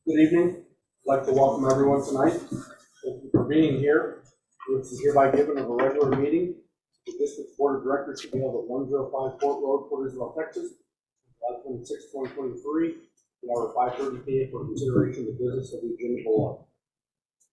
Good evening. I'd like to welcome everyone tonight. Thank you for being here. This is hereby given of a regular meeting. The District Board of Directors to be held at 105 Fort Road, Portersville, Texas, July 26, 2023, at hour 5:30 p.m. for consideration of the business of the agenda below.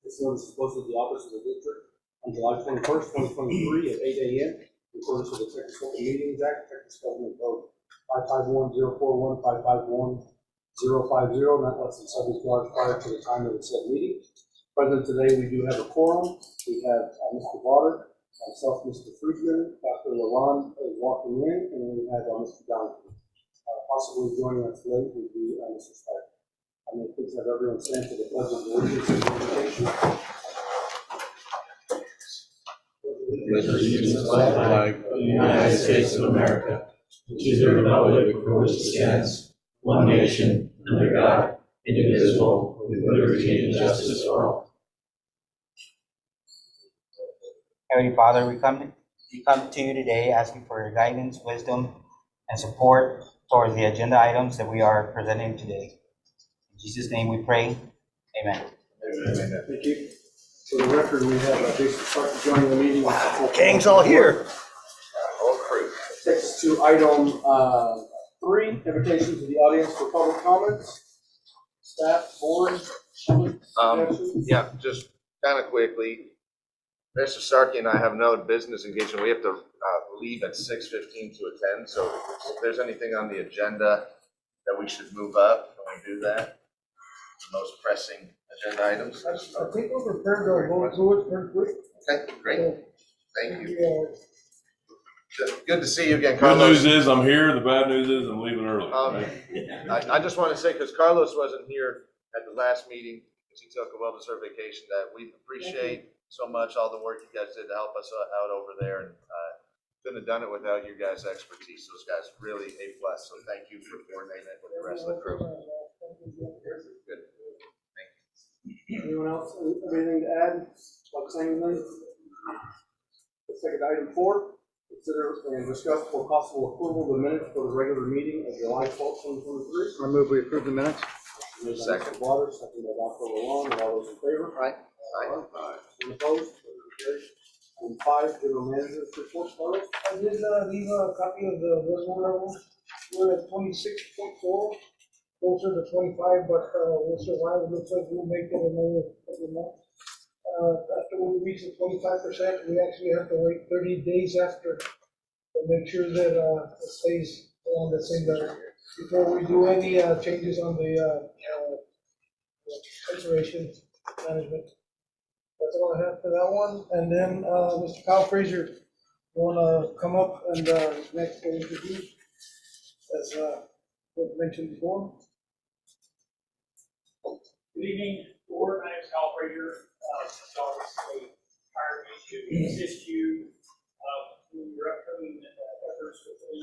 This notice is posted at the office of the district on July 21st, 2023 at 8 a.m. in accordance with the Texas Open Meetings Act, Texas Government Code 551-041, 551-050, not less than 72 hours prior to the time of the said meeting. Present today, we do have a quorum. We have Mr. Goddard, myself, Mr. Friedman, Dr. Lalonde is walking in, and then we have Mr. Donovan. Possibly joining us late would be Mr. Stark. I'm going to please have everyone stand for the pledge of allegiance and invocation. Allegiance to the flag of the United States of America, to the republic for which it stands, one nation, under God, indivisible, with liberty and justice for all. Heavenly Father, we come to you today asking for your guidance, wisdom, and support towards the agenda items that we are presenting today. In Jesus' name we pray. Amen. Amen. Thank you. For the record, we have Jason Stark joining the meeting. Gang's all here. All crew. Takes us to item 3, invitation to the audience for public comments. Staff, board, Yeah, just kind of quickly. Mr. Starkey and I have no business engagement. We have to leave at 6:15 to attend. So if there's anything on the agenda that we should move up, can we do that? The most pressing agenda items. I think we're prepared to go through it pretty quick. Okay, great. Thank you. Good to see you again, Good Carlos. news is I'm here. The bad news is I'm leaving early. I just want to say, because Carlos wasn't here at the last meeting, because he took a well-deserved vacation, that we appreciate so much all the work you guys did to help us out over there, and couldn't have done it without your guys' expertise. Those guys really A+. So thank you for coordinating it with the rest of the crew. Good. Thank you. Anyone else have anything to add? Like saying anything? Let's take it to item 4. Consider and discuss for possible approval of the minutes for the regular meeting of July 12, 2023. I move we approve the minutes. Second. Mr. Waters, second by Dr. Lalonde. All those in favor? Aye. Any opposed? Item 5, general manager's report. Carlos? I did leave a copy of the reservoir level. We're at 26.4, closer to 25, but we'll survive. It looks like we'll make it another couple of months. After we reach the 25%, we actually have to wait 30 days after to make sure that it stays on the same level before we do any changes on the conservation management. That's all I have for that one. And then Mr. Kyle Frazier, you want to come up and next to introduce, as was mentioned before. Good evening, board. My name is Kyle Frazier. Obviously hired me to assist you in your upcoming efforts within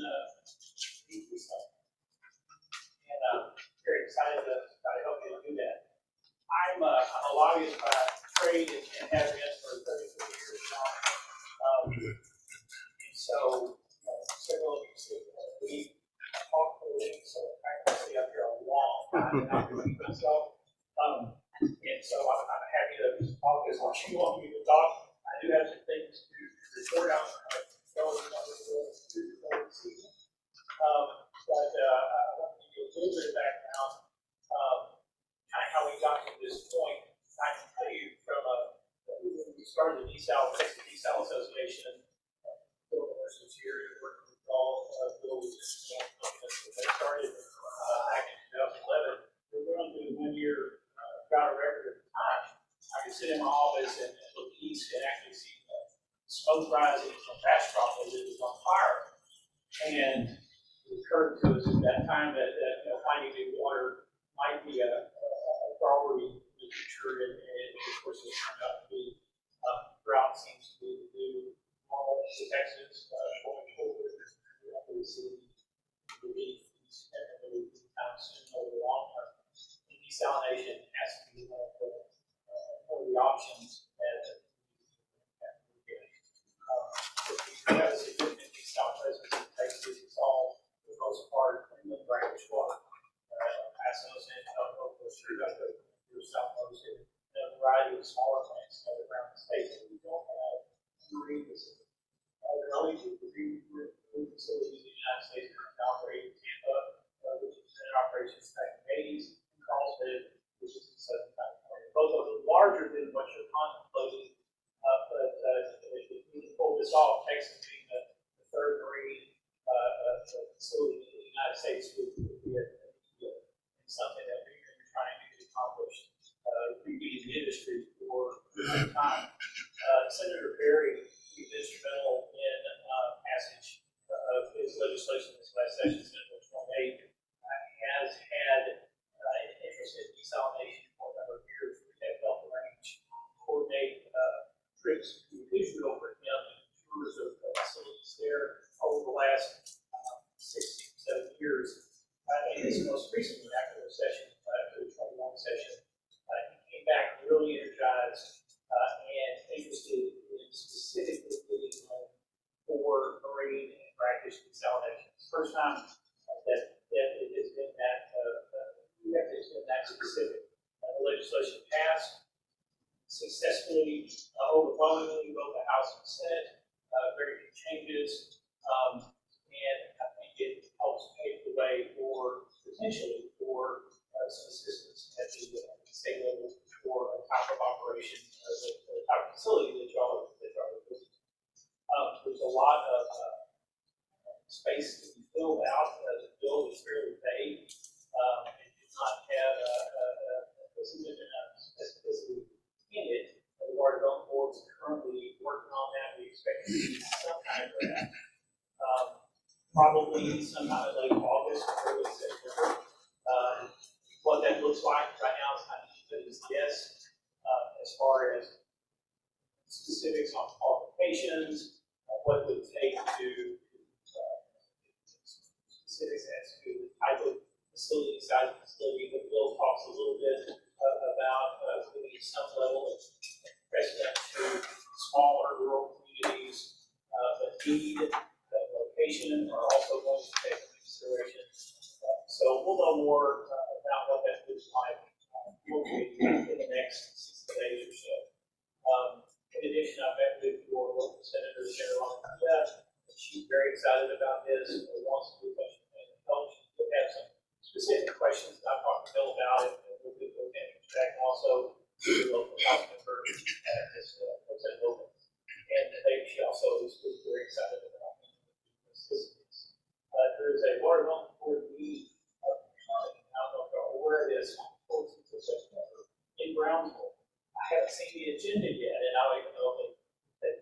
and very excited to try to help you do that. I'm a lobbyist by trade and have been for 34 years now. And so several of you we talked for a living, so I can stay up here a long time and not doing myself. And so I'm happy to talk as much as you want me to talk. I do have some things to report out the season. But I want to give you a little bit of background, kind of how we got to this point. I can tell you from when we started the Texas Desal Association, Bill Morrison's here, working with all Bill was just they started back in 2011. We were going to do 1 year drought record at the time. I could sit in my office and look east and actually see smoke rising from Bastrop as it was on fire. And it occurred to us at that time that finding new water might be a priority in the future. And of course, it turned out to be drought seems to be the new normal to Texas going forward. We see the need anytime soon over the long term. Desalination has to be one of the options that we have a significant desal presence in Texas. It's all, for the most part, in the brackish water. Passing those in, I don't know if we're sure about the marine facilities. There are only two marine facilities in the United States currently operating in Tampa, which is in operation back in the 80s, and Carlsbad, which is in Southern California. Both of them larger than what you're contemplating, but if we can pull this off, Texas being the third marine facility in the United States would be something that we've been trying to accomplish. We've been in the industry for some time. Senator Perry was instrumental in passage of his legislation this last session, Senate 28, has had an interest in desalination for a number of years. We have helped arrange, coordinate trips to Israel for him and tours of facilities there over the last 6, 7 years. And this most recently, after the session, after the 21 session, he came back really energized and interested in specifically getting for marine and brackish desalination. It's the first time that it has been that specific. The legislation passed successfully, overwhelmingly, both the House and Senate, very few changes, and I think it helps pave the way for potentially for some assistance at the state level for a type of operation, the type of facility that y'all are visiting. There's a lot of space to be filled out. The bill is fairly vague. It does not have a significant amount of specificity in it. The Water Development Board is currently working on that. We expect to see some kind of draft. Probably sometime in late August, early September. What that looks like right now is kind of anybody's guess as far as specifics on qualifications, what it would take to specifics as to the type of facility, size of facility. The bill talks a little bit about giving some level of precedent to smaller rural communities, but need location are also going to take into consideration. So we'll know more about what that looks like in the next 60 days or so. In addition, I met with your local senator, Cheryl. She's very excited about this. Wants to do much help. We'll have some specific questions. I talked to Bill about it, and we'll get those answers back. And also, the local house member at this President Logan. And she also is very excited about assistance. There is a water development board meeting. I don't know if you're aware of this. In Brownsville. I haven't seen the agenda yet, and I don't even know if they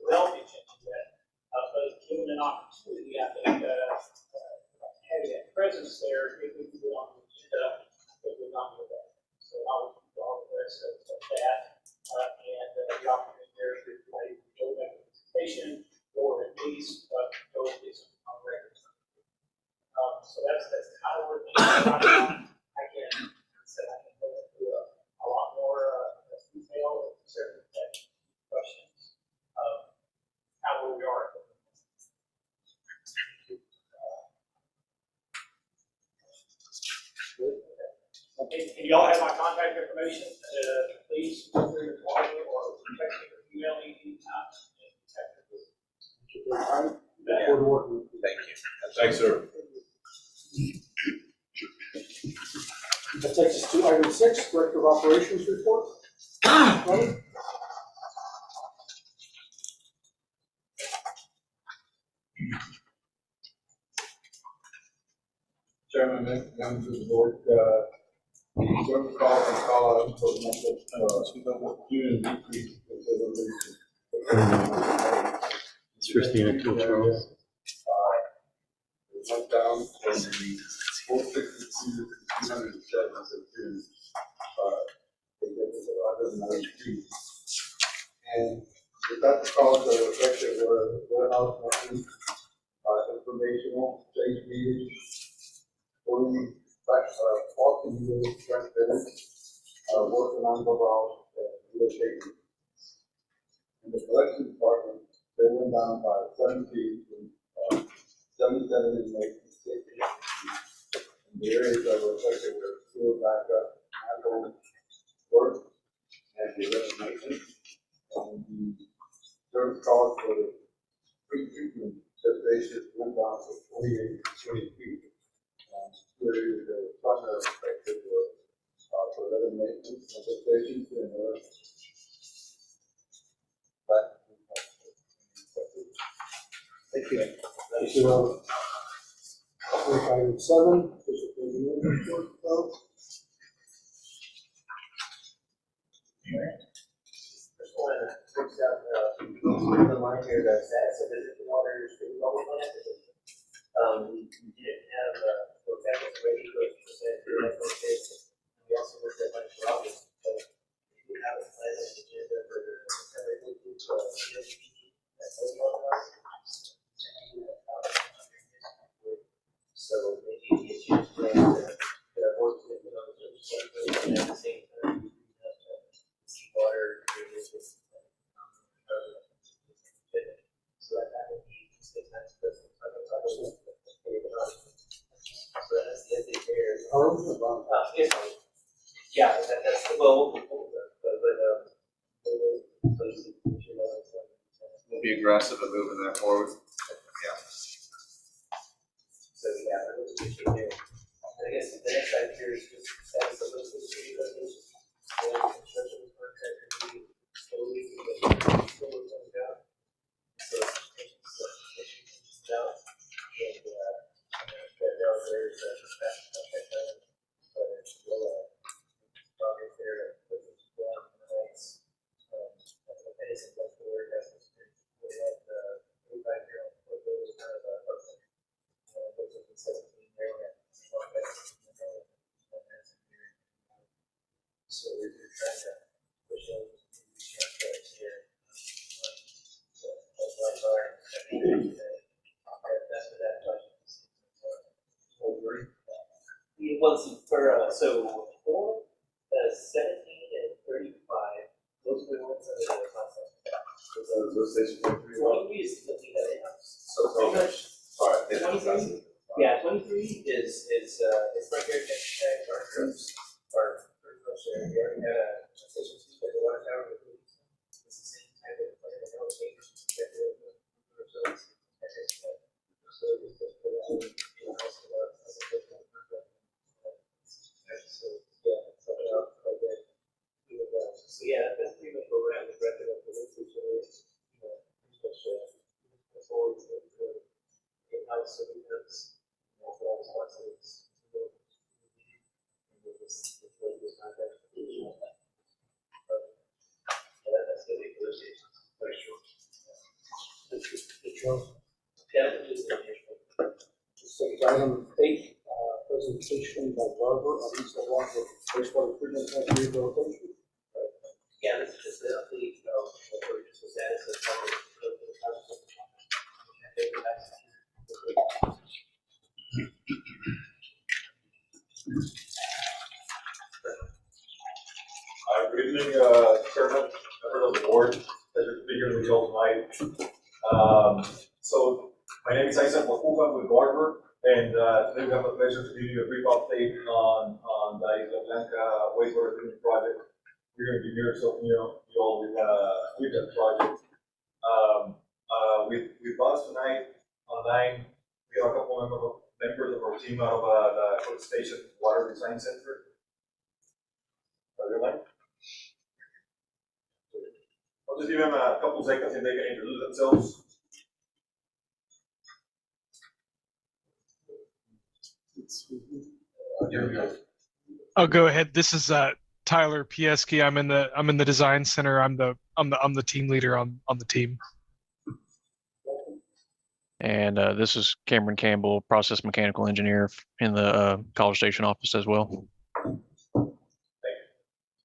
developed the agenda yet. But given an opportunity, I think having that presence there, if we can get on the agenda, it would not be bad. So I will keep all the rest of that. And the opportunity there to go back to the presentation, or at least go and get some on record. So that's kind of where things are right now. I can go into a lot more detail and certain questions of how we are. If y'all have my contact information, please feel free to call me or text me or email me anytime. Thank you. Thanks, sir. That takes us to item 6, Director of Operations report. Chairman, members of the board, the service call and call out for the union decrease. It's Christina to Charles. It went down from 462 to 207, they get to 193. And without the calls that were affected were warehouse maintenance, informational, change meetings, voting, walking units, transmitters, working on the route, relocating. In the collection department, they went down by 17 to 77 inmates. And the areas that were affected were sewer backup, medical work, and the resignation. And the Term cost for the pre-treatment separations went down to 28 feet. Clearly, the primary effective was for level maintenance of the stations and but. Thank you. Thank you. Item 7, district engineer report, First one, looks out, the line here, the status of the water treatment level plant. We didn't have, the technical ready to present to that process. We also looked at like August, so we have a plan on the agenda for the, that's what we want. So maybe the issues that work with the and at the same time, water. So that would be 6 times. So that's the update there. Yes, yeah, that's the goal. We'll be aggressive at moving that forward. So yeah, that was a good thing there. And I guess the next item here is just status of those three resolutions. Construction contract slowly comes down. So down and there's but it's still progress there. But it's down nice. That's the word that's we had 45 here on those kind of so we're trying to push those here. So that's why that's for that question. It was for so 4, 17, and 35. Those were the ones that are the concept. Those stations. 23 is the thing that they have. So pretty much. Sorry. 23? Yeah, 23 is right here at our groups are pretty much there. We already had a station two at the water tower. It's the same type of plan. I know it's changed. So yeah, that's pretty much what we're at with record of the situation. Forward to in-house services, all responsibilities. That's the big negotiations. Very short. Yeah, just item 8, presentation by Garber on East Atlanta wastewater treatment plant rehabilitation. yeah, this is just the update of what just the status of Good evening, Chairman, members of the board, pleasure to be here with you all tonight. So my name is Isaac Wakuba with Garber, and today we have the pleasure to give you a brief update on the Isla Blanca wastewater treatment project. We're going to be here so you all with that project. With us tonight online, we have a couple of members of our team out of the Cook Station Water Design Center. Are they online? I'll just give them a couple seconds and they can introduce themselves. I'll go ahead. This is Tyler Pieski. I'm in the design center. I'm the team leader on the team. And this is Cameron Campbell, process mechanical engineer in the College Station office as well. Thank you.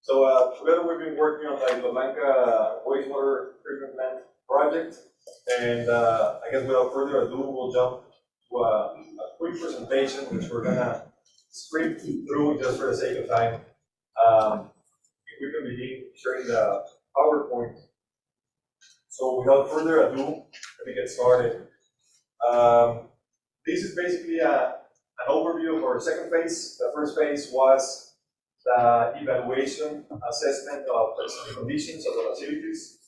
So together we've been working on the Isla Blanca wastewater treatment plant project, and I guess without further ado, we'll jump to a quick presentation, which we're gonna sprint through just for the sake of time. If we can begin sharing the PowerPoint. So without further ado, let me get started. This is basically an overview of our second phase. The first phase was the evaluation, assessment of the conditions of the facilities.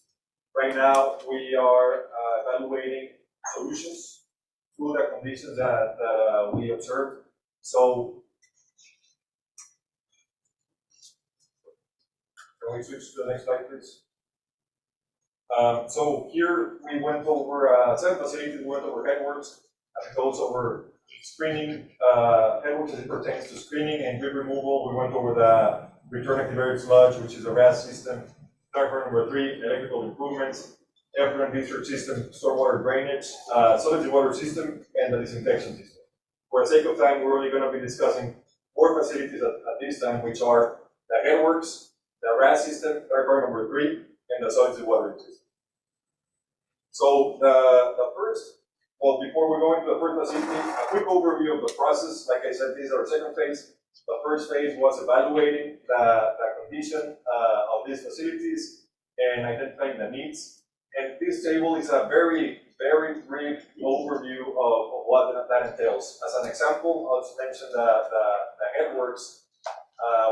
Right now, we are evaluating solutions to the conditions that we observed. So, can we switch to the next slide, please? So here we went over 7 facilities, we went over headworks, and we goes over screening, headworks as it pertains to screening and grid removal. We went over the return activated sludge, which is a RAS system. Factor number 3, electrical improvements, effluent discharge system, stormwater drainage, solid water system, and the disinfection system. For the sake of time, we're only going to be discussing 4 facilities at this time, which are the headworks, the RAS system, factor number 3, and the solid water system. So the first, well, before we go into the first facility, a quick overview of the process. Like I said, this is our second phase. The first phase was evaluating the condition of these facilities and identifying the needs. And this table is a very, very brief overview of what that entails. As an example, I'll just mention the headworks.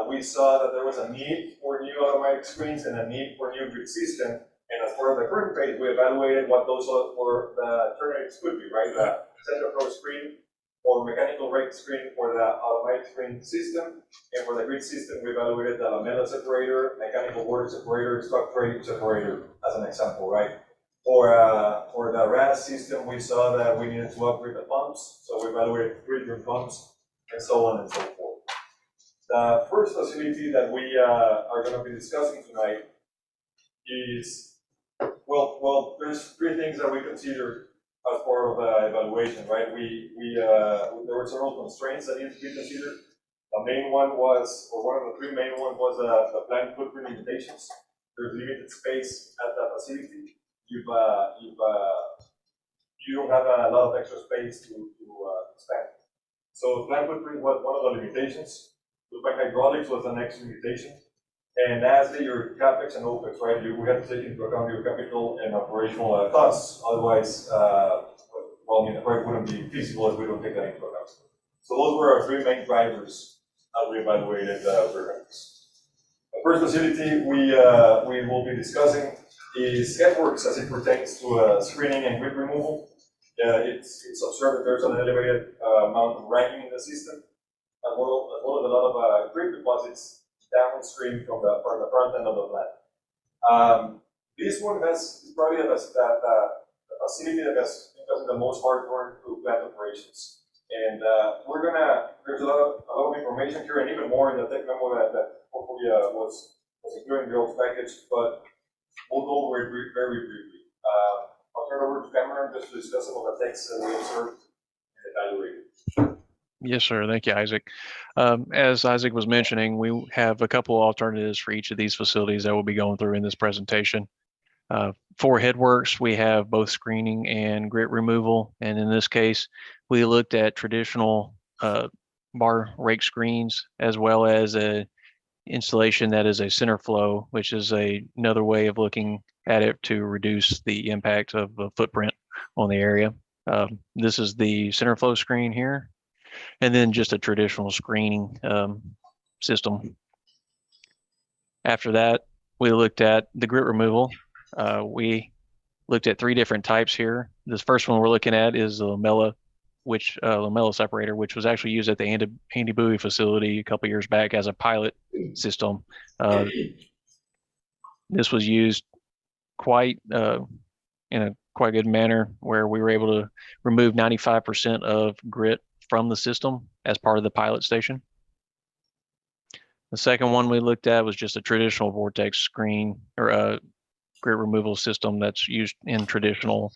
We saw that there was a need for new automatic screens and a need for new grid system. And as part of the current phase, we evaluated what those were the alternatives could be, right? The central flow screen or mechanical rate screen for the automatic screen system. And for the grid system, we evaluated the lamella separator, mechanical water separator, struct rate separator, as an example, right? For the RAS system, we saw that we needed to upgrade the pumps. So we evaluated 3 different pumps and so on and so forth. The first facility that we are going to be discussing tonight is, well, there's 3 things that we considered as part of the evaluation, right? There were several constraints that needed to be considered. The main one was, or one of the 3 main ones was the plant footprint limitations. There's limited space at the facility. You don't have a lot of extra space to expand. So plant footprint was one of the limitations. Look like hydraulics was the next limitation. And lastly, your CapEx and OpEx, right? We have to take into account your capital and operational costs. Otherwise, well, I mean, the project wouldn't be feasible if we don't take that into account. So those were our 3 main drivers that we evaluated for this. The first facility we will be discussing is headworks as it pertains to screening and grid removal. It's observed that there's an elevated amount of ragging in the system, as well as a lot of grid deposits downstream from the front end of the plant. This one is probably the facility that has the most hardware to plant operations. And there's a lot of information here and even more in the tech memo that hopefully was included in the old package, but we'll go over it very briefly. I'll turn it over to Cameron just to discuss some of the texts that we observed and evaluated. Yes, sir. Thank you, Isaac. As Isaac was mentioning, we have a couple alternatives for each of these facilities that we'll be going through in this presentation. For headworks, we have both screening and grit removal. And in this case, we looked at traditional bar rake screens, as well as a installation that is a center flow, which is another way of looking at it to reduce the impact of the footprint on the area. This is the center flow screen here, and then just a traditional screening system. After that, we looked at the grit removal. We looked at 3 different types here. This first one we're looking at is the lamella separator, which was actually used at the Andy Bowie facility a couple years back as a pilot system. This was used quite in a quite good manner, where we were able to remove 95% of grit from the system as part of the pilot station. The second one we looked at was just a traditional vortex screen or a grit removal system that's used in traditional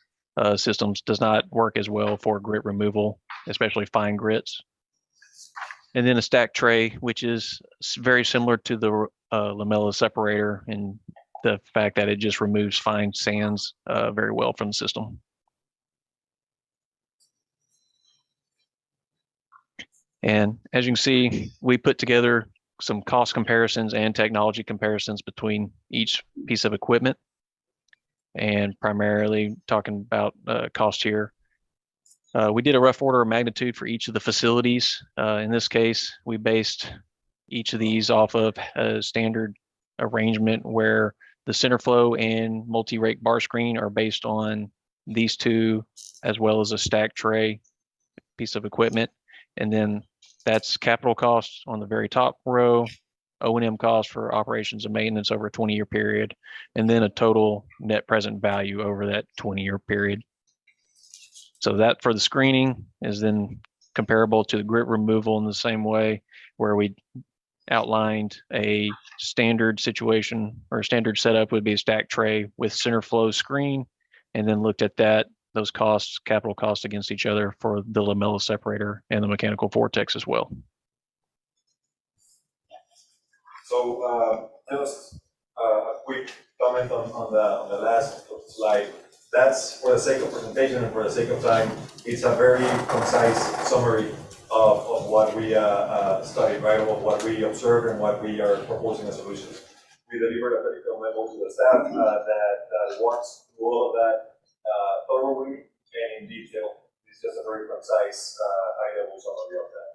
systems. Does not work as well for grit removal, especially fine grits. And then a stack tray, which is very similar to the lamella separator in the fact that it just removes fine sands very well from the system. And as you can see, we put together some cost comparisons and technology comparisons between each piece of equipment, and primarily talking about cost here. We did a rough order of magnitude for each of the facilities. In this case, we based each of these off of a standard arrangement where the center flow and multi-rake bar screen are based on these two, as well as a stack tray piece of equipment. And then that's capital costs on the very top row, O&M costs for operations and maintenance over a 20-year period, and then a total net present value over that 20-year period. So that for the screening is then comparable to the grit removal in the same way, where we outlined a standard situation or a standard setup would be a stack tray with center flow screen, and then looked at those costs, capital costs against each other for the lamella separator and the mechanical vortex as well. So, just a quick comment on the last slide. That's for the sake of presentation and for the sake of time. It's a very concise summary of what we studied, right? Of what we observed and what we are proposing as solutions. We delivered a technical memo to the staff that walks through all of that thoroughly and in detail. It's just a very concise, high-level summary of that.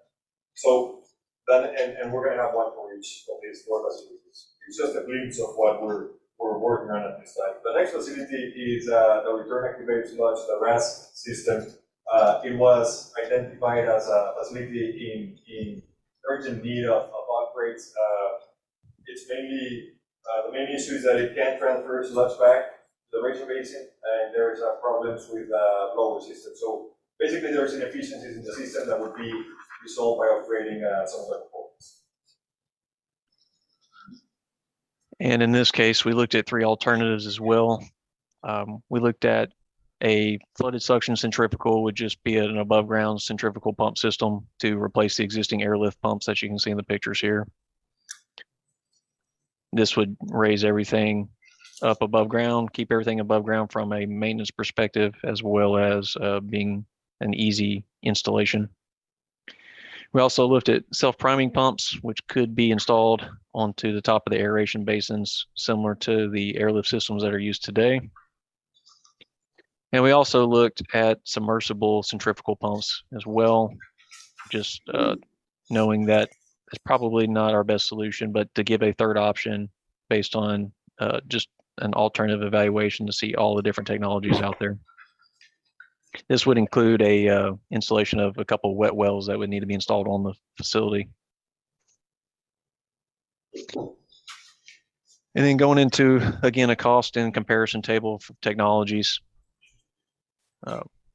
So then, and we're going to have one for each of these four facilities. It's just a glimpse of what we're working on at this time. The next facility is the return activated sludge, the RAS system. It was identified as a facility in urgent need of upgrades. It's mainly, the main issue is that it can't transfer sludge back to the Rachel Basin, and there's problems with blower system. So basically there's inefficiencies in the system that would be resolved by upgrading some of the components. And in this case, we looked at three alternatives as well. We looked at a flooded suction centrifugal would just be an above ground centrifugal pump system to replace the existing airlift pumps that you can see in the pictures here. This would raise everything up above ground, keep everything above ground from a maintenance perspective, as well as being an easy installation. We also looked at self-priming pumps, which could be installed onto the top of the aeration basins, similar to the airlift systems that are used today. And we also looked at submersible centrifugal pumps as well, just knowing that it's probably not our best solution, but to give a third option based on just an alternative evaluation to see all the different technologies out there. This would include a installation of a couple of wet wells that would need to be installed on the facility. And then going into, again, a cost and comparison table for technologies.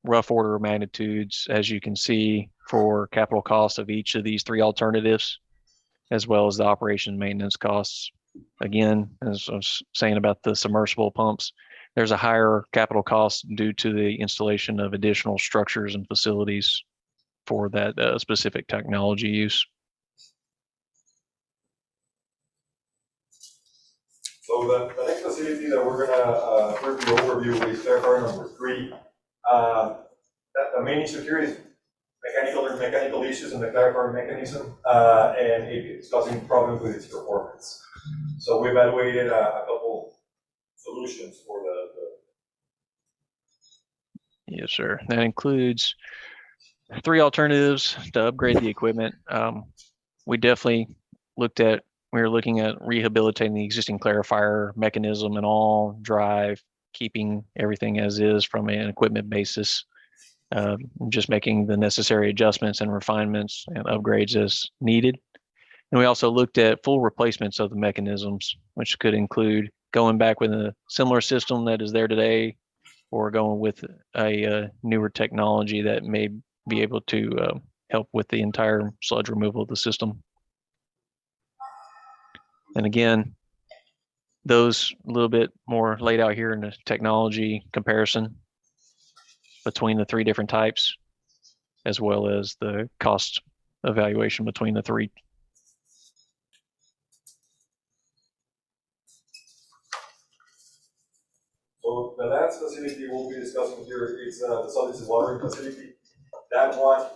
Rough order of magnitudes, as you can see, for capital costs of each of these three alternatives, as well as the operation and maintenance costs. Again, as I was saying about the submersible pumps, there's a higher capital cost due to the installation of additional structures and facilities for that specific technology use. So the next facility that we're gonna overview is clarifier number 3. The main issue here is mechanical issues in the clarifier mechanism, and it's causing problems with its performance. So we evaluated a couple solutions for the. Yes, sir. That includes 3 alternatives to upgrade the equipment. We definitely we were looking at rehabilitating the existing clarifier mechanism and all drive, keeping everything as is from an equipment basis, just making the necessary adjustments and refinements and upgrades as needed. And we also looked at full replacements of the mechanisms, which could include going back with a similar system that is there today, or going with a newer technology that may be able to help with the entire sludge removal of the system. And again, those a little bit more laid out here in the technology comparison between the 3 different types, as well as the cost evaluation between the 3. So the last facility we'll be discussing here is the solids watering facility. That one,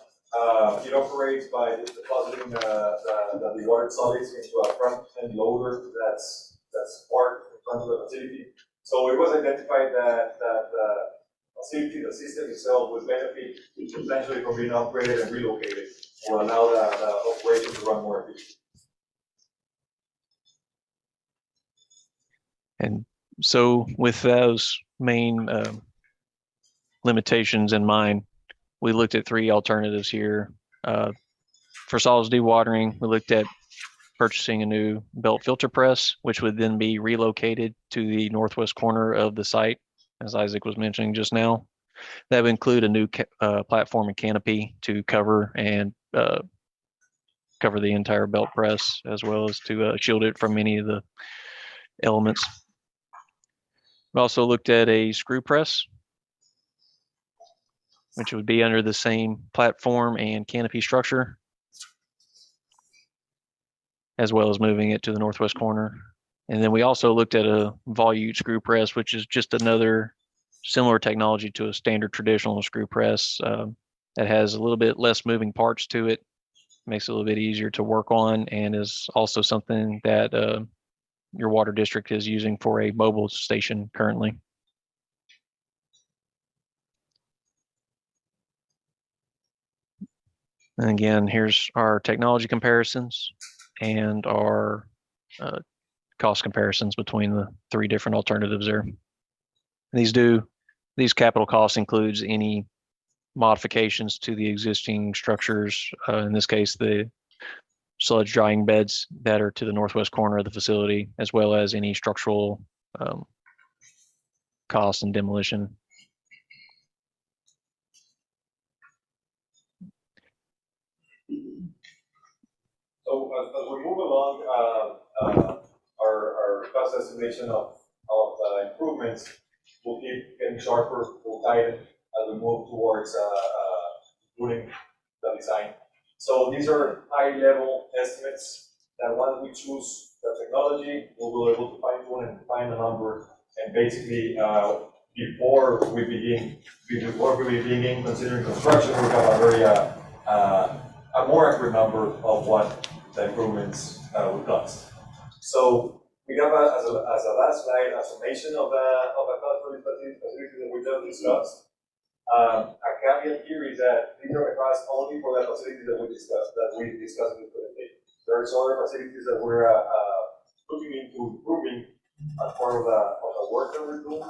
it operates by depositing the dewatered solids into a front-end loader that's parked in front of the facility. So it was identified that the facility, the system itself, would benefit potentially from being upgraded and relocated, or allow the operation to run more efficiently. And So with those main limitations in mind, we looked at 3 alternatives here. For solids dewatering, we looked at purchasing a new belt filter press, which would then be relocated to the northwest corner of the site, as Isaac was mentioning just now. That would include a new platform and canopy to cover the entire belt press, as well as to shield it from any of the elements. We also looked at a screw press, which would be under the same platform and canopy structure, as well as moving it to the northwest corner. And then we also looked at a volute screw press, which is just another similar technology to a standard traditional screw press that has a little bit less moving parts to it, makes it a little bit easier to work on, and is also something that your water district is using for a mobile station currently. And again, here's our technology comparisons and our cost comparisons between the 3 different alternatives there. And these capital costs includes any modifications to the existing structures, in this case, the sludge drying beds that are to the northwest corner of the facility, as well as any structural costs and demolition. So as we move along, our cost estimation of improvements will keep getting sharper, will tighten as we move towards including the design. So these are high-level estimates that once we choose the technology, we'll be able to fine-tune and define a number. And basically, before we begin considering construction, we have a very a more accurate number of what the improvements would cost. So we have as a last slide a summation of the cost for these facilities that we just discussed. A caveat here is that these are the costs only for the facilities that we discussed in this presentation. There are other facilities that we're looking into improving as part of the work that we're doing.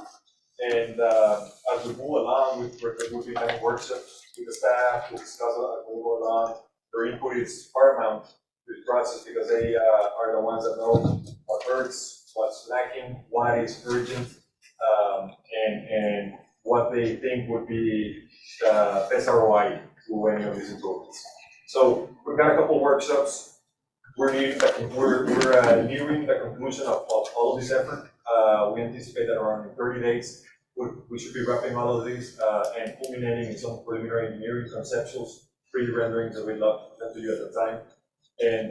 And as we move along, we'll be having workshops with the staff to discuss as we go along. Their input is paramount to this process because they are the ones that know what hurts, what's lacking, what is urgent, and what they think would be the best ROI to any of these improvements. So we've got a couple of workshops. We're nearing the conclusion of all of this effort. We anticipate that around 30 days, we should be wrapping all of these and culminating in some preliminary engineering conceptuals, 3D renderings that we'd love to present to you at the time, and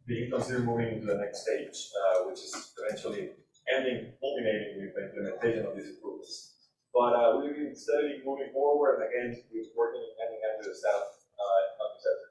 being considered moving into the next stage, which is eventually culminating with the implementation of these improvements. But we've been steadily moving forward, and again, we're working hand in hand with the staff on this effort.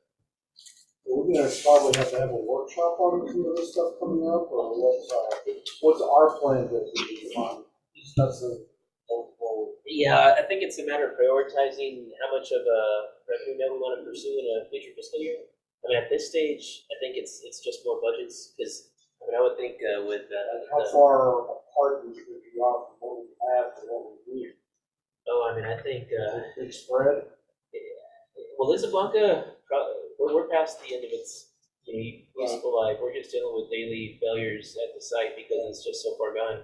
We're gonna probably have to have a workshop on some of this stuff coming up, or what's our plan to discuss the forward? Yeah, I think it's a matter of prioritizing how much of a revenue that we want to pursue in a future fiscal year. I mean, at this stage, I think it's just more budgets, because I mean, I would think with how far apart we should be off from what we have and what we need. oh, I mean, I think Big spread. well, Lisablanca, we're past the end of its useful life. We're just dealing with daily failures at the site because it's just so far gone.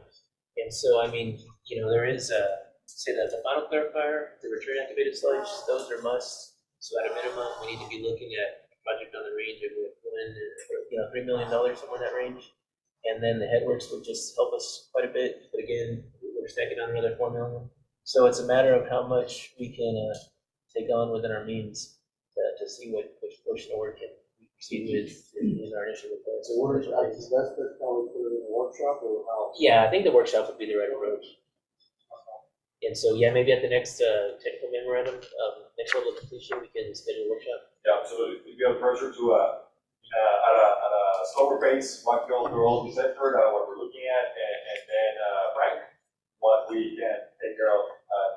And so, I mean, there is say that the final clarifier, the return activated sludge, those are musts. So at a minimum, we need to be looking at a project on the range of $3 million, somewhere in that range. And then the headworks would just help us quite a bit. But again, we're stacking on another $4 million. So it's a matter of how much we can take on within our means to see which portion of work can we proceed with in our initial report. So we're that's probably put it in a workshop or how? Yeah, I think the workshop would be the right approach. And so, yeah, maybe at the next technical memorandum, next level of completion, we can schedule a workshop. Yeah, absolutely. If you have pressure to at a slower pace, walk you through all this effort, what we're looking at, and then rank what we can take care of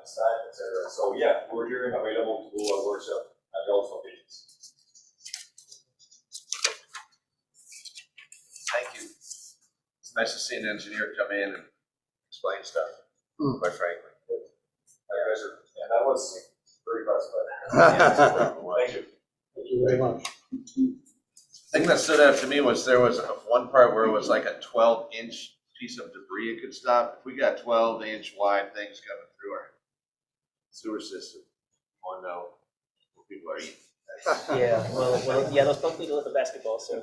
this time, etc. So yeah, we're here and available to do a workshop at all locations. Thank you. It's nice to see an engineer come in and explain stuff, quite frankly. Yeah, that was very classified. Thank you. Thank you very much. Thing that stood out to me was there was one part where it was like a 12-inch piece of debris it could stop. If we got 12-inch wide things coming through our sewer system, oh no, people are eating. Yeah, well, yeah, those pump people at the basketball, so.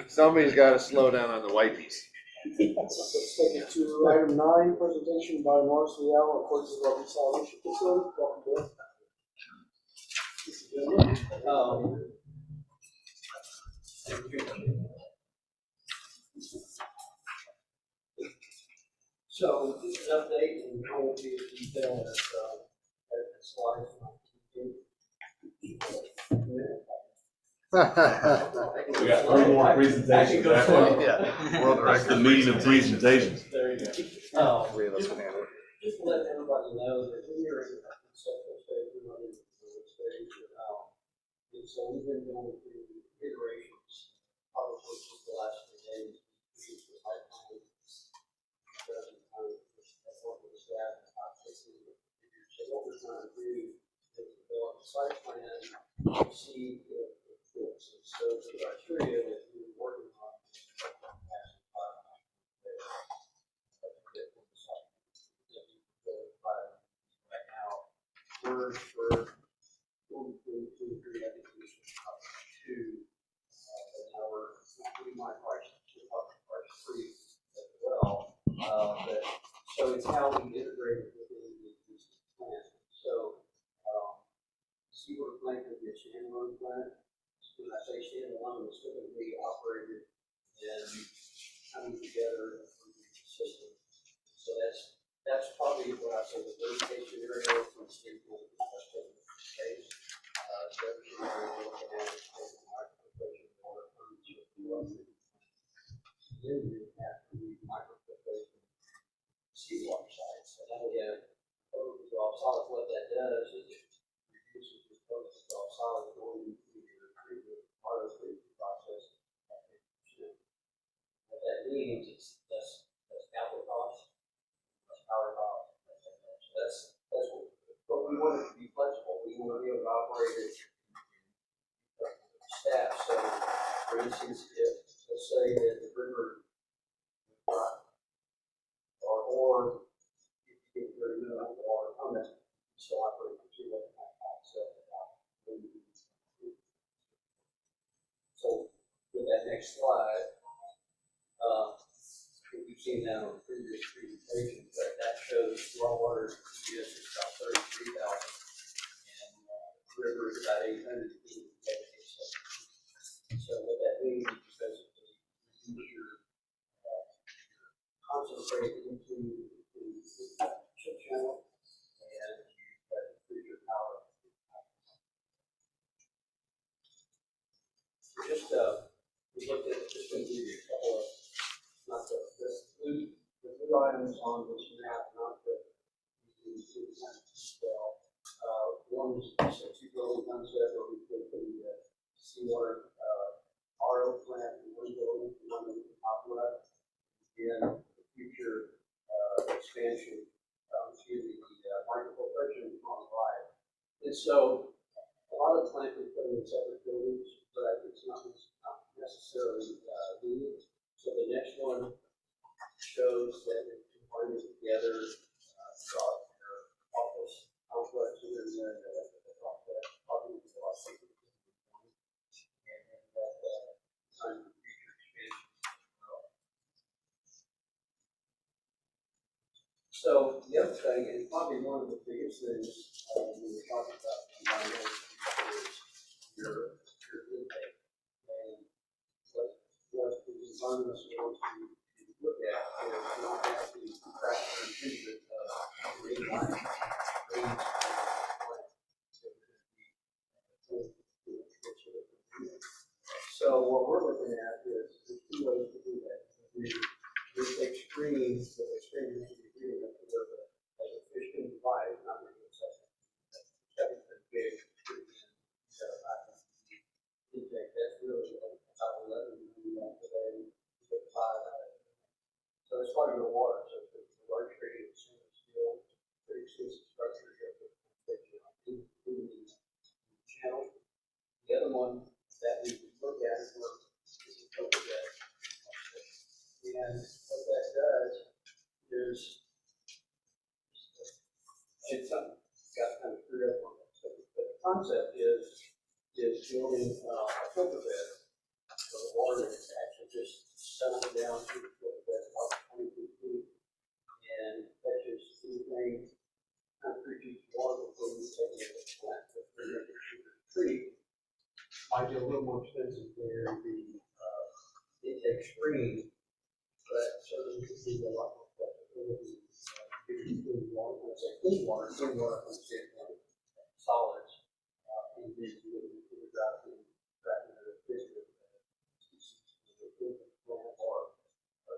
Somebody's got to slow down on the wipies. Let's take it to item 9, presentation by Norris Leal, of course, the consolidation facility. Welcome, Bill. So this is an update and I won't be as detailed as the slides. We got 3 more presentations after. Yeah, world record. The meeting of presentations. There you go. Just to let everybody know that we are in the conceptual stage, we're not in the build stage now. And so we've been going through iterations, probably just the last 3 days. So what we're trying to do is develop a site plan to see if it fits. And so the criteria that we're working on right now, we're 1, 2, 3, I think we should have 2. And now we might price 3 as well. But so it's how we integrate it within the existing plan. So sewer plant could be a standalone plant. When I say standalone, it's still going to be operated and coming together in the system. So that's probably what I say the worst case scenario from the standpoint of the case. The other scenario we're looking at is microfiltration water from the then you have to do microfiltration seawater sites. And then we have dissolved solid. What that does is it reduces the total dissolved solid going into your treatment part of the process at 50%. What that means is that's capital cost, that's power cost. That's what we want it to be flexible. We want to be able to operate it staff. So, for instance, if let's say that the river or if you get very little water from it, still operate for 2 days. So, with that next slide, you've seen that on previous presentations, but that shows raw water yes, is about 33,000 and river is about 800 feet. So what that means is basically your concentrate into the chip channel and you your power. Just we looked at just going to give you a couple of not the blue items on this map, not the detail. One is just a 2-building concept where we put the seawater RO plant in one building, one in the top left, and the future expansion, the microfiltration on the right. And so a lot of the plant we put in separate buildings, but it's not necessarily needed. So the next one shows that we combine it together, draw their office complex in there, probably a lot safer. And that time for future expansion as well. So the other thing, and probably one of the biggest things when we're talking about combined is your intake. And what the designers want to look at is not have the fracture intrinsic green line range. So what we're looking at is there's 2 ways to do that. We take screens that are screened into the green up to as a fish can divide, not really a second. That's a big intake. That's really about 11 today. We get 5 out of it. there's quite a bit of water, so it's a large area of stainless steel, very expensive structure here. In the channel. The other one that we look at is a filter bed. And what that does is, it's something got kind of screwed up on that. So the concept is building a filter bed. So the water is actually just settling down to the filter bed about 22 feet. And that just anything kind of produces water before you take it to the plant. But for the tree, might be a little more expensive than the intake screen, but certainly could be a lot more flexibility. Clean water, when I say clean water from the standpoint of solids, and then you would drop in, another fish or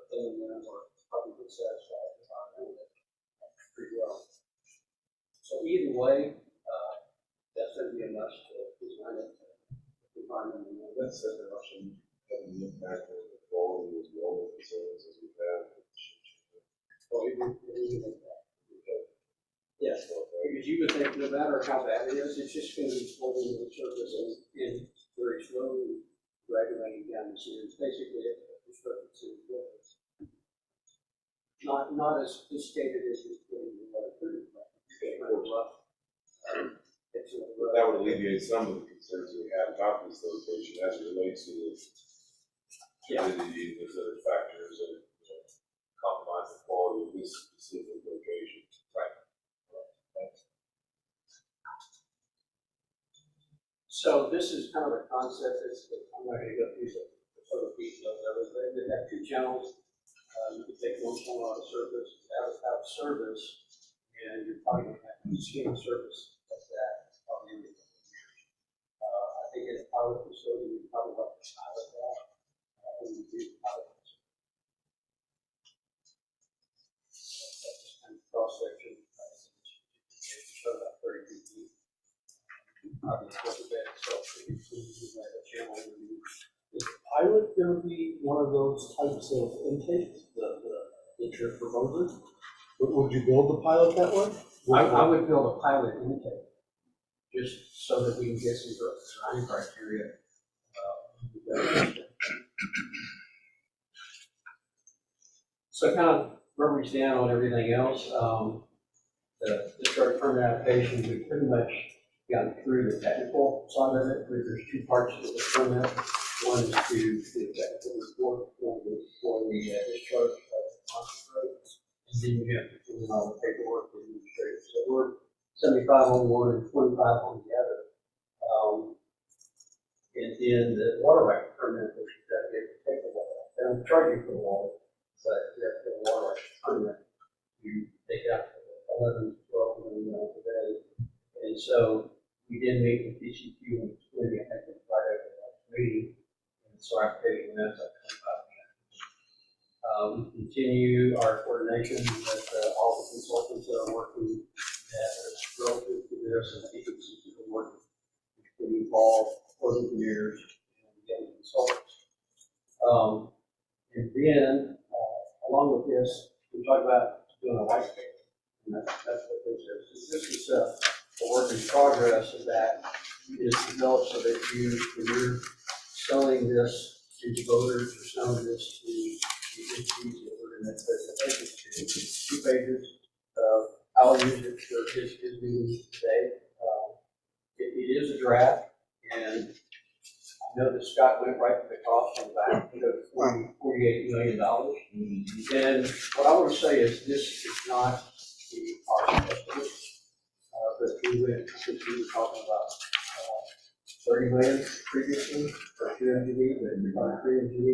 filling them or probably would satisfy the environment pretty well. So either way, that's going to be a must to design it. That's a Russian having an impact on the quality of the old facilities as we've had. Well, it is like that. Yes, because you would think no matter how bad it is, it's just going to be floating in the surface and very slowly graduating down the series. Basically, it's constructed to not as sophisticated as just putting the water through. That would alleviate some of the concerns we have about this location as it relates to the humidity and those other factors that compromise the quality of this specific location. Right. So this is kind of a concept that's, I'm not going to go through the sort of details of it, but they have two channels. You can take one channel out of service, out of service, and you're probably going to have to skin service like that probably in a couple of years. I think in a pilot facility, we probably want to pilot that. When we do pilot and cross section, show about 32 feet. Obviously, the bed itself should be like a channel. Is the pilot going to be one of those types of intakes that you're proposing? Would you build the pilot that way? I would build a pilot intake, just so that we can get some design criteria. So kind of where we stand on everything else, the discharge permit application, we pretty much gotten through the technical side of it. There's two parts to the permit. One is to do the technical report, one is for the discharge concentrate, and then you have to fill in all the paperwork for the administrator. So we're 75 on one and 25 on the other. And then the water right permit, which is that you have to take the water. They don't charge you for the water, but you have to get the water right permit. You take out 11, 12 million gallons a day. And so we did meet with DCQ and committee, I think, on Friday of the last meeting. And so our application that's up 25%. We continue our coordination with all the consultants that are working that are relative to this and agencies that are working to involve engineers and getting consultants. And then, along with this, we talked about doing a white paper. And that's what this is. This is a work in progress of that is developed so that when you're selling this to voters or selling this to the entities that we're going to present to, 2 pages. I'll use it for his meeting today. It is a draft, and I know that Scott went right to the cost on that, $48 million. And what I want to say is this is not the cost estimate, but we went, since we were talking about 30 million previously for 2MGD, but 3MGD,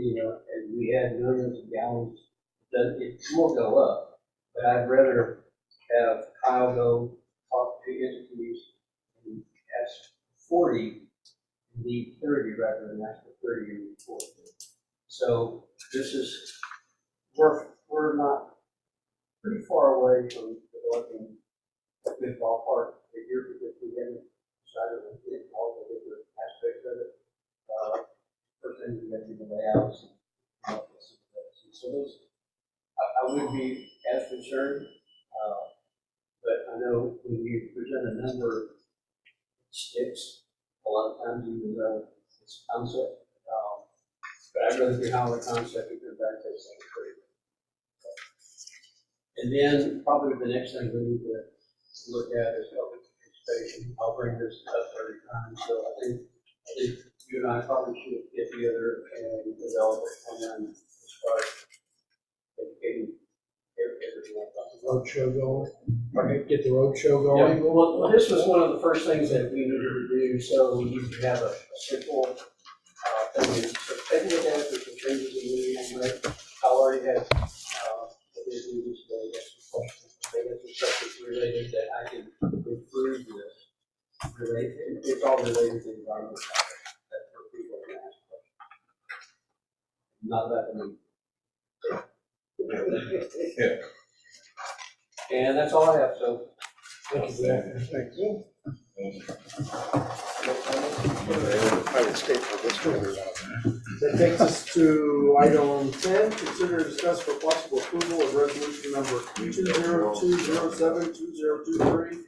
and we had millions of gallons. It will go up, but I'd rather have Kyle go talk to entities and ask 40 and leave 30 rather than ask for 30 and leave 40. So this is, we're not pretty far away from developing a good ballpark figure because we haven't decided on all the different aspects of it. First thing we have to do the layouts and so those I would be as concerned, but I know when you present a number, it sticks. A lot of times even though it's a concept. But I'd rather be how the concept and come back to something pretty. And then probably the next thing we need to look at is public participation. I'll bring this up every time, so I think you and I probably should get together and develop a plan as far as educating everyone about the Roadshow going, get the roadshow going. Yeah, well, this was one of the first things that we needed to do, so we need to have a simple, thing. So take a look at it, there's some changes in the meeting, right? I already had, what they do this day, got some questions, they got some questions related that I can improve this. Related, it's all related to environmental topics, that's where people can ask questions. Not that many. And that's all I have, so. Thank you, Zach. Thank you. I would stay for this one. That takes us to item 10, consider and discuss for possible approval of resolution number 202072023,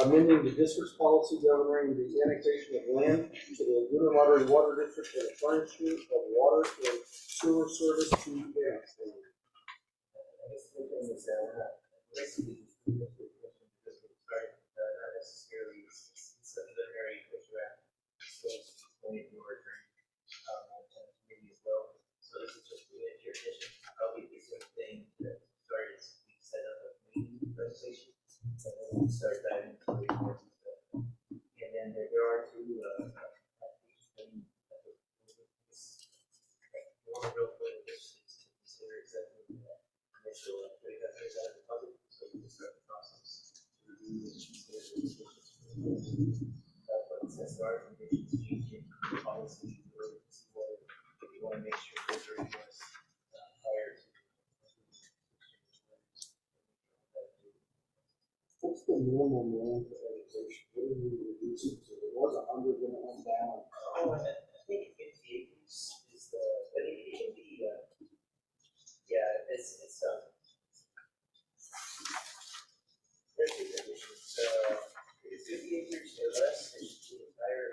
amending the district's policy governing the annexation of land to the Laguna Lottery Water District and a furnishing of water and sewer service to annex land. I guess the thing is that we're not basically because we're starting, not necessarily it's a very quick draft. So it's going to work maybe as well. So this is just doing it your addition, probably the sort of thing that started we set up a meeting presentation. And then we start diving into the more detail. And then there are two one real quick is to consider exactly that initial putting that phase out of the public, so we can start the process. But since there are conditions changing policy, or what we want to make sure that there was prior to. What's the minimum land for annexation? What do we reduce it to? It was 100 and it went down. Oh, I think 50 acres is the, but it can be, yeah, it's, there's two conditions, it's 50 acres or less, it should be higher.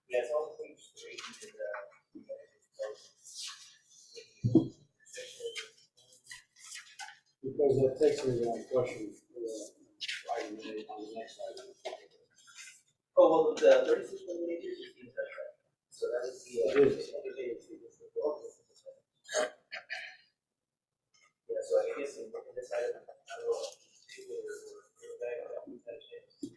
Yeah, it's on page 3 in the. Because that takes me to my question, item A on the next item. Oh, well, the 36 acres is the entire tract, so that is the, It is. Yeah, so I guess in this item, I don't know, or back, we've had a chance to.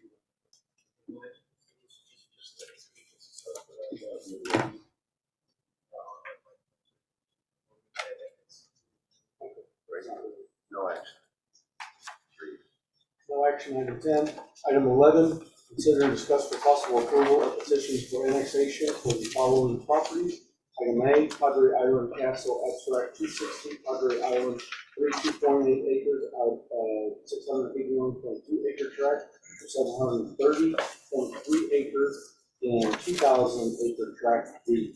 No action. No action, item 10. Item 11, consider and discuss for possible approval of petitions for annexation for the following properties. Item A, Padre Island Castle Abstract 260, Padre Island 32.8 acres out of 681.2 acre tract for 730.3 acres in 2,000 acre tract B.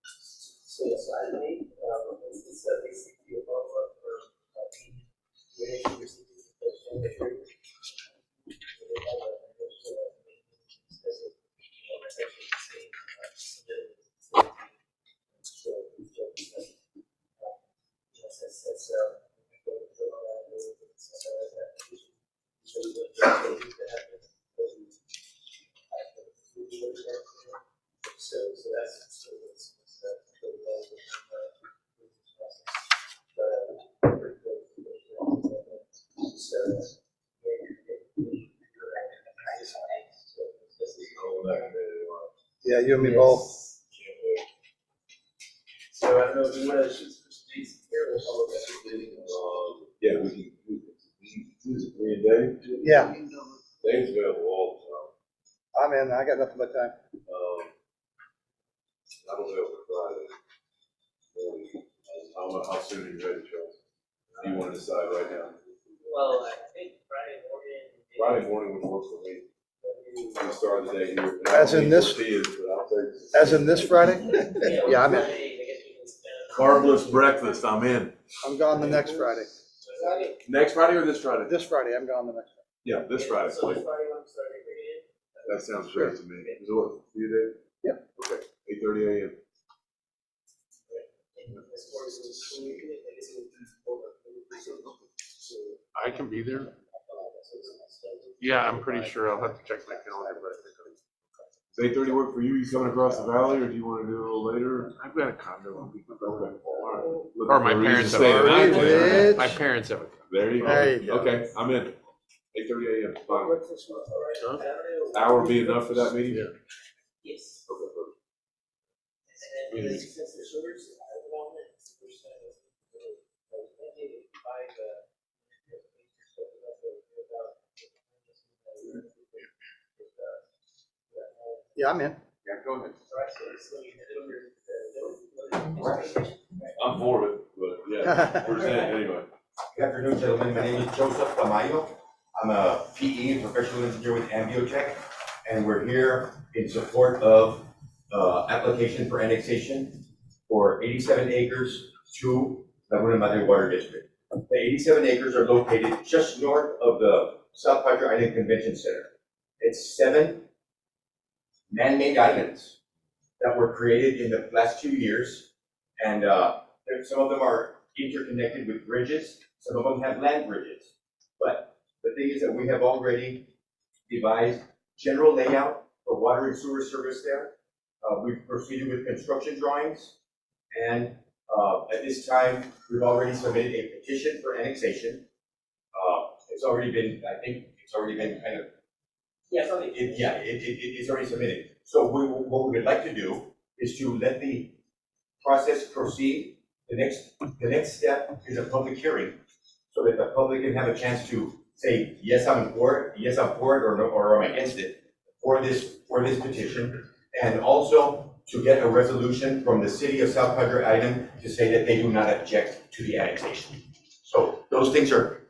So yes, item 8, it's basically a buffer for the nation receiving the agreement. They have a so that's Yeah, you and me both. So I don't know if you want to shoot some dates here or follow that. Yeah, we can, use it 3 a day. Yeah, Dave's available all the I'm in, I got nothing but time. time. I'm available Friday morning. How soon are you ready, Charles? Do you want to decide right now? Well, I think Friday morning. Friday morning would work for me. We start the day here. As in this- Tortillas, but I'll As in this Friday? Yeah, I'm in. Carbless breakfast, I'm in. I'm gone the next Friday. Next Friday or this Friday? This Friday, I'm gone the next Friday. Yeah, this Friday, please. That sounds great to me. Is it what, you did? Yep. Okay, 8:30 a.m. I can be there. Yeah, I'm pretty sure I'll have to check my calendar, but I think Does 8:30 work for you? You coming across the valley, or do you want to do it a little later? I've got a condo. I'll be- Okay. All right. Looking Or my for a reason parents to have stay a the night condo. there. Rich. My parents have a. There you go. There you go. Okay, I'm in. 8:30 a.m. Fine. Huh? Hour be enough for that meeting? Yeah. Yes. Okay, perfect. And then since the sewers, Yeah, I'm in. Yeah, go ahead. I'm for it, but yeah, present anyway. Good afternoon, gentlemen. My name is Joseph Tamayo. I'm a PE, professional engineer with Ambiotech, and we're here in support of application for annexation for 87 acres to Laguna Madre Water District. The 87 acres are located just north of the South Padre Island Convention Center. It's 7 man-made islands that were created in the last 2 years, and some of them are interconnected with bridges. Some of them have land bridges. But the thing is that we have already devised general layout for water and sewer service there. We've proceeded with construction drawings, and at this time, we've already submitted a petition for annexation. It's already been, I think, it's already been kind of, it's already submitted. So what we would like to do is to let the process proceed. The next step is a public hearing, so that the public can have a chance to say, yes, I'm for it, or no, or I'm against it, for this petition. And also to get a resolution from the city of South Padre Island to say that they do not object to the annexation. So those things are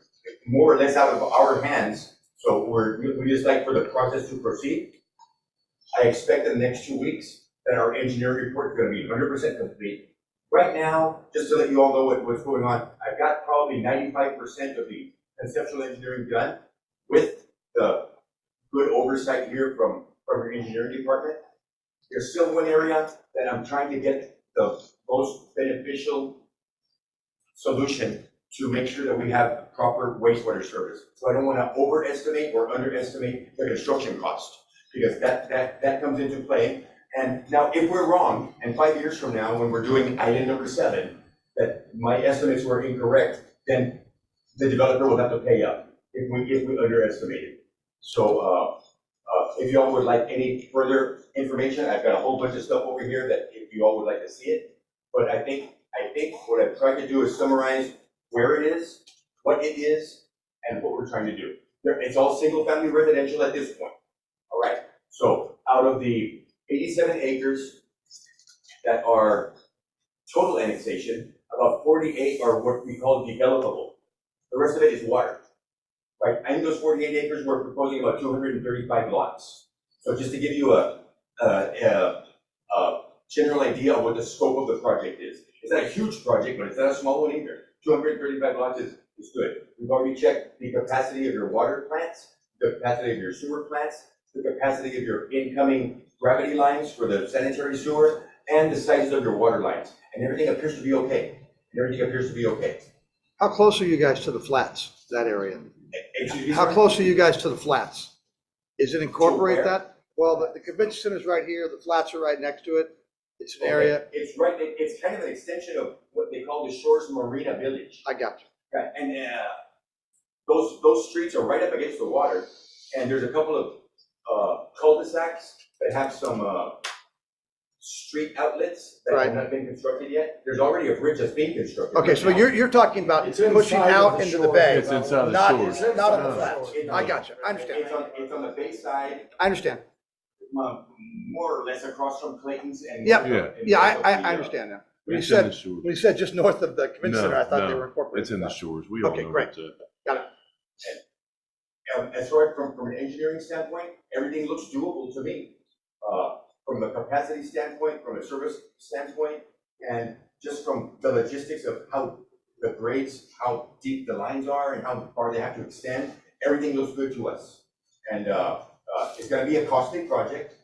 more or less out of our hands. So we just like for the process to proceed. I expect in the next 2 weeks that our engineering report is going to be 100% complete. Right now, just to let you all know what's going on, I've got probably 95% of the conceptual engineering done with the good oversight here from your engineering department. There's still one area that I'm trying to get the most beneficial solution to make sure that we have proper wastewater service. So I don't want to overestimate or underestimate the construction cost, because that comes into play. And now, if we're wrong, and 5 years from now, when we're doing item number 7, that my estimates were incorrect, then the developer will have to pay up if we underestimated. So if y'all would like any further information, I've got a whole bunch of stuff over here that if you all would like to see it. But I think what I've tried to do is summarize where it is, what it is, and what we're trying to do. It's all single-family residential at this point, all right? So out of the 87 acres that are total annexation, about 48 are what we call developable. The rest of it is water, right? In those 48 acres, we're proposing about 235 lots. So just to give you a general idea of what the scope of the project is. It's not a huge project, but it's not a small one either. 235 lots is good. We've already checked the capacity of your water plants, the capacity of your sewer plants, the capacity of your incoming gravity lines for the sanitary sewer, and the sizes of your water lines. And everything appears to be okay. How close are you guys to the flats, that area? Excuse me, How sir? close are you guys to the flats? Is it incorporate where? that? Well, the convention center's right here, the flats are right next to it. It's an area, It's right, it's kind of an extension of what they call the Shores Marina Village. I got you. Right, and those streets are right up against the water, and there's a couple of cul-de-sacs that have some street outlets that Right. have not been constructed yet. There's already a bridge that's being constructed. Okay, right so now. you're talking about It's pushing inside of out the into the shore. bay, It's inside the not, shores. not on the No. flats. I got you, I understand, It's on the bay side, I understand. more or less across from Clayton's and. Yep. and Yeah, north of I the, understand now. When you It's in the said, shores. when you said just north of the convention center, I thought they No, were incorporated. It's in the shores. We all Okay, know great. what's it. As far as from an engineering standpoint, everything looks doable to me. from a capacity standpoint, from a service standpoint, and just from the logistics of how the grades, how deep the lines are and how far they have to extend, everything looks good to us. And it's gonna be a costly project,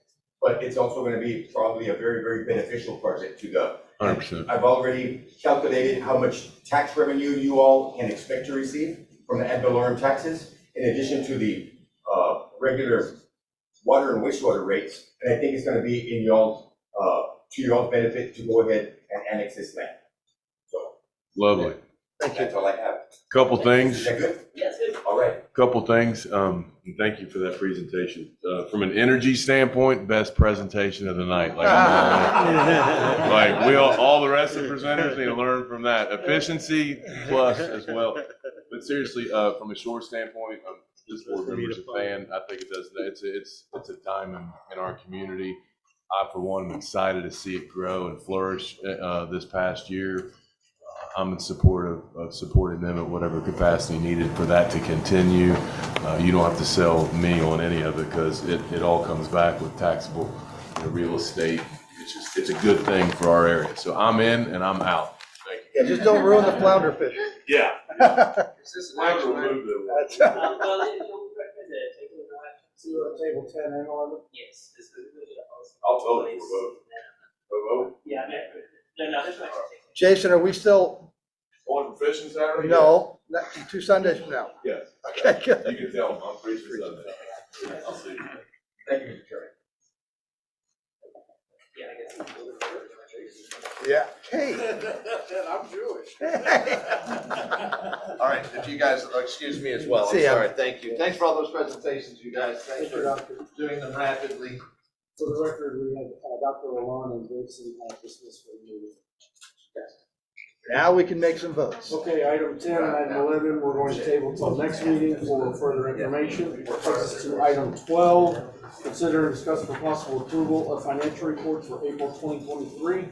but it's also gonna be probably a very, very beneficial project to the 100%. I've already calculated how much tax revenue you all can expect to receive from the ad valorem taxes, in addition to the regular water and wastewater rates. And I think it's gonna be in y'all's, to y'all's benefit to go ahead and annex this land. So Lovely. that's all I have. Couple things. Is that good? Yes, good. All right. Couple things. And thank you for that presentation. From an energy standpoint, best presentation of the night. Like we all the rest of the presenters need to learn from that. Efficiency plus as well. But seriously, from a shore standpoint, this board member's a fan. I think it does. It's a time in our community. I, for one, am excited to see it grow and flourish this past year. I'm in support of supporting them at whatever capacity needed for that to continue. You don't have to sell me on any of it because it all comes back with taxable real estate. It's a good thing for our area. So I'm in and I'm out. Thank you. Yeah, just don't ruin the flounder fish. Yeah. Is this an action item? Remove the- That's- Well, you'll recommend that, take a look at it. See you on table 10 and 11? Yes, this is. I'll vote for vote. Vote. Yeah, no, that's right. Jason, are we still, On for fishing Saturday? no, 2 Sundays from now? Yes. Okay, good. You can tell them I'm free for Sunday. I'll see you. Thank you, Mr. Chairman. Yeah, I guess. Yeah. Hey. I'm Jewish. All right, if you guys, excuse me as well, I'm See ya. sorry, thank you. Thanks for all those presentations, you guys, thanks Thank you, for Doctor. doing them rapidly. For the record, we have Dr. Lalonde and Jason dismissed for the meeting. Now we can make some votes. Okay, item 10 and item 11, we're going to table till next meeting for further information. Takes us to item 12, consider and discuss for possible approval of financial reports for April 2023.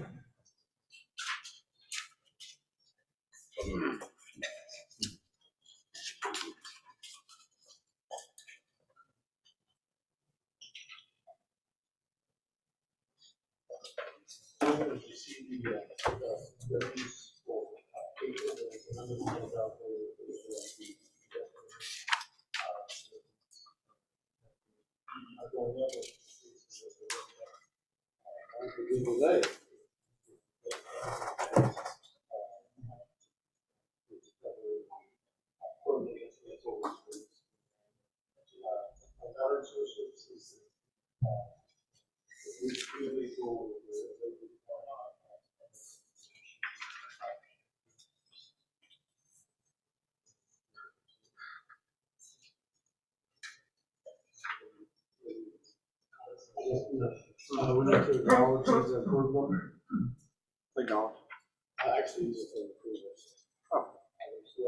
We need to acknowledge these approval. Acknowledge. Actually, these are for approval. So,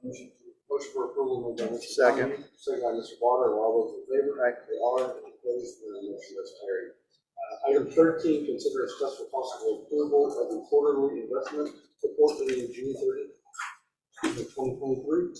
motion for approval made by Mr. Second. Conley, second by Mr. Water, all those in favor? They are, any opposed, the motion is carried. Item 13, consider a special possible approval of the quarterly investment report for the June 30th, 2023.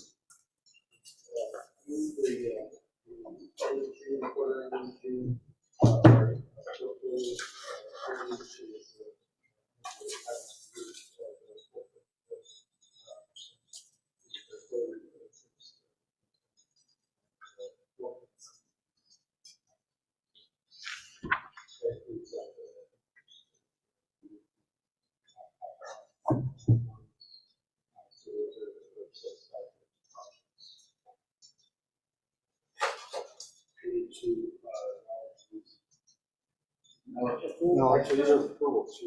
No, actually, these are approvals.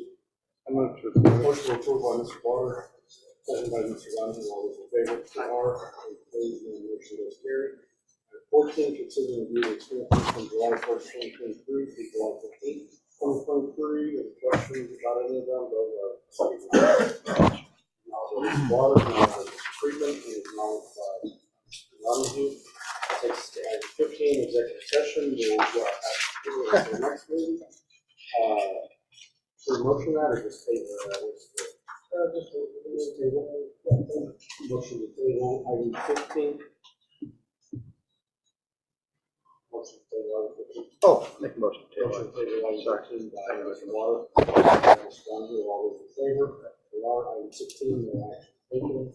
I'm going to motion to approve by Mr. Water, second by Mr. Rogers, all those in favor, they are, any opposed, the motion is carried. 14, consider review of expenses from July 1st, 2023 through July 15th, 2023. Any questions about any of them? Those are Mr. Water, treatment, and acknowledged by Mr. Rogers. Takes us to item 15, executive session. We'll go to the next meeting. For motion that or just table that? Just table. Motion to table item 15. Motion to table item 15. Oh, make a motion. Motion table item 13 by Mr. Water. Mr. Conjure, all those in favor? There are item 16, no action taken.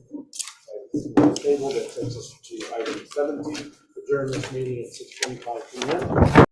Item table that takes us to item 17. Adjourn this meeting at 6:25 p.m.